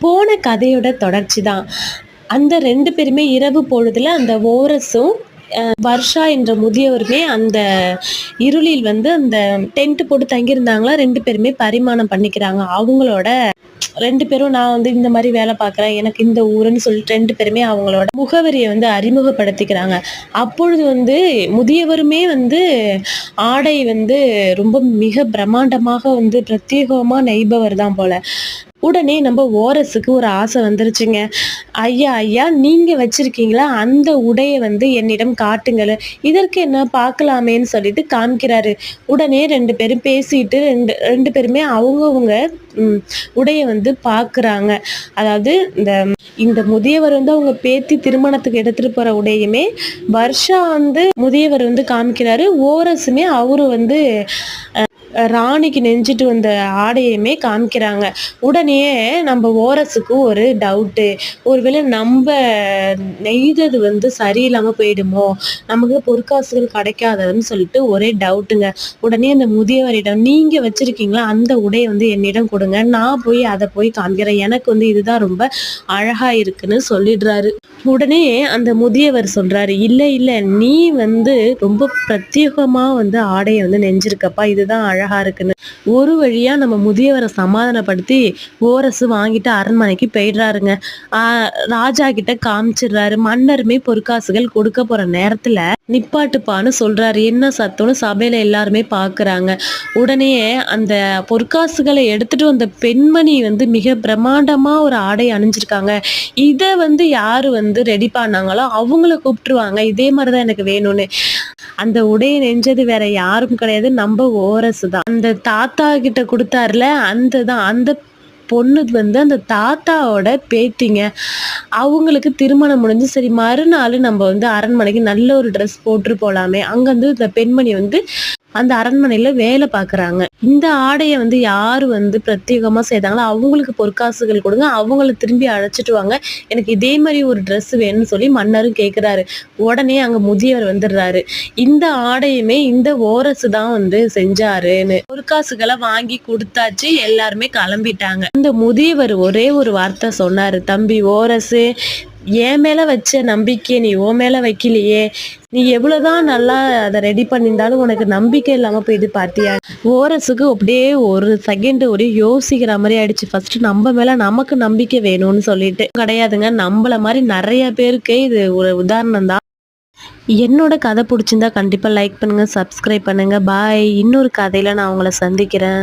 போன கதையோட தொடர்ச்சி தான். அந்த 2 பேருமே இரவு பொழுதுல அந்த ஓரஸும், வர்ஷா என்ற முதியவருமே அந்த இருளில் வந்து அந்த டென்ட் போட்டு தங்கியிருந்தாங்களா, 2 பேருமே பரிமாணம் பண்ணிக்கிறாங்க. அவங்களோட 2 பேரும் நான் வந்து இந்த மாரி வேலை பார்க்குறேன். எனக்கு இந்த ஊருன்னு சொல்லிட்டு 2 பேருமே அவங்களோட முகவரிய வந்து அறிமுகப்படுத்திக்கிறாங்க. அப்பொழுது வந்து முதியவருமே வந்து ஆடை வந்து ரொம்ப மிக பிரம்மாண்டமாக வந்து பிரத்யேகமா நெய்பவர் தான் போல. உடனே நம்ம ஓரஸுக்கு ஒரு ஆசை வந்துருச்சுங்க. ஐயா, ஐயா நீங்க வச்சிருக்கீங்களா? அந்த உடைய வந்து என்னிடம் காட்டுங்களேன். இதற்கு என்ன பார்க்கலாமேன்னு சொல்லிட்டு காமிக்கிறாரு. உடனே 2 பேரும் பேசிட்டு 2 பேருமே அவங்கவங்க ம் உடைய வந்து பார்க்குறாங்க. அதாவது இந்த முதியவர் வந்து அவங்க பேத்தி திருமணத்துக்கு எடுத்துட்டு போற உடையுமே, வர்ஷா வந்து முதியவர் வந்து காமிக்கிறாரு. ஓரஸுமே அவரு வந்து ராணிக்கு நெஞ்சிட்டு வந்த ஆடையுமே காமிக்கிறாங்க. உடனேயே நம்ம ஓரஸுக்கு ஒரு டவுட்டு. ஒருவேளை நம்ப நெய்தது வந்து சரியில்லாம போயிடுமோ? நமக்கு பொற்காசுகள் கிடைக்காததுன்னு சொல்லிட்டு ஒரே டவுட்டுங்க. உடனே அந்த முதியவரிடம், "நீங்க வச்சிருக்கீங்களா? அந்த உடைய வந்து என்னிடம் குடுங்க. நான் போய் அத போய் காமிக்கிறேன். எனக்கு வந்து இதுதான் ரொம்ப அழகா இருக்குன்னு" சொல்லிடுறாரு. உடனே அந்த முதியவர் சொல்றாரு, "இல்ல, இல்ல நீ வந்து ரொம்ப பிரத்யேகமா வந்து ஆடைய வந்து நெஞ்சிருக்கப்பா. இதுதான் அழகா இருக்குன்னு." ஒரு வழியா நம்ம முதியவரை சமாதானப்படுத்தி ஓரசு வாங்கிட்டு அரண்மனைக்கு போயிடுறாருங்க. ராஜா கிட்ட காமிச்சிடுறாரு. மன்னருமே பொற்காசுகள் கொடுக்க போற நேரத்துல நிப்பாட்டுப்பான்னு சொல்றாரு. என்ன சத்தம்னு சபையில எல்லாருமே பாக்குறாங்க. உடனே அந்த பொற்காசுகளை எடுத்துட்டு வந்த பெண்மணி வந்து மிக பிரம்மாண்டமா ஒரு ஆடை அணிஞ்சிருக்காங்க. இத வந்து யாரு வந்து ரெடி பண்ணாங்களோ அவங்கள கூப்பிட்டுருவாங்க. இதே மாதிரிதான் எனக்கு வேணும்னு. அந்த உடைய நெஞ்சது வேற யாரும் கிடையாது, நம்ம ஓரசு தான். அந்த தாத்தா கிட்ட கொடுத்தாருல, அந்த பொண்ணு வந்து அந்த தாத்தாவோட பேத்திங்க. அவங்களுக்கு திருமணம் முடிஞ்சு சரி மறுநாள் நம்ம வந்து அரண்மனைக்கு நல்ல ஒரு ட்ரெஸ் போட்டு போலாமே, அங்க வந்து இந்த பெண்மணி வந்து அந்த அரண்மனையில வேலை பார்க்குறாங்க. இந்த ஆடைய வந்து யாரு வந்து பிரத்யேகமா செய்தாங்களோ அவங்களுக்கு பொற்காசுகள் கொடுங்க, அவங்கள திரும்பி அழைச்சிட்டு வாங்க, எனக்கு இதே மாதிரி ஒரு ட்ரெஸ் வேணும்னு சொல்லி மன்னரும் கேட்குறாரு. உடனே அங்க முதியவர் வந்துடுறாரு. இந்த ஆடையுமே இந்த ஓரசு தான் வந்து செஞ்சாருன்னு பொற்காசுகளை வாங்கி கொடுத்தாச்சு. எல்லாருமே கிளம்பிட்டாங்க. இந்த முதியவர் ஒரே ஒரு வார்த்தை சொன்னாரு, "தம்பி ஓரசு, என் மேல வச்ச நம்பிக்கை நீ உன் மேல வைக்கலையே. நீ எவ்வளவுதான் நல்லா அதை ரெடி பண்ணியிருந்தாலும் உனக்கு நம்பிக்கை இல்லாம போயிது பாத்தியா." ஓரஸுக்கு அப்படியே ஒரு செகண்ட் ஒரே யோசிக்கிற மாதிரி ஆயிடுச்சு. ஃபர்ஸ்ட் நம்ம மேல நமக்கு நம்பிக்கை வேணும்னு சொல்லிட்டு கிடையாதுங்க. நம்மள மாதிரி நிறைய பேருக்கு இது ஒரு உதாரணம் தான். என்னோட கதை பிடிச்சிருந்தா கண்டிப்பா லைக் பண்ணுங்க, சப்ஸ்கிரைப் பண்ணுங்க. பாய். இன்னொரு கதையில நான் உங்களை சந்திக்கிறேன்.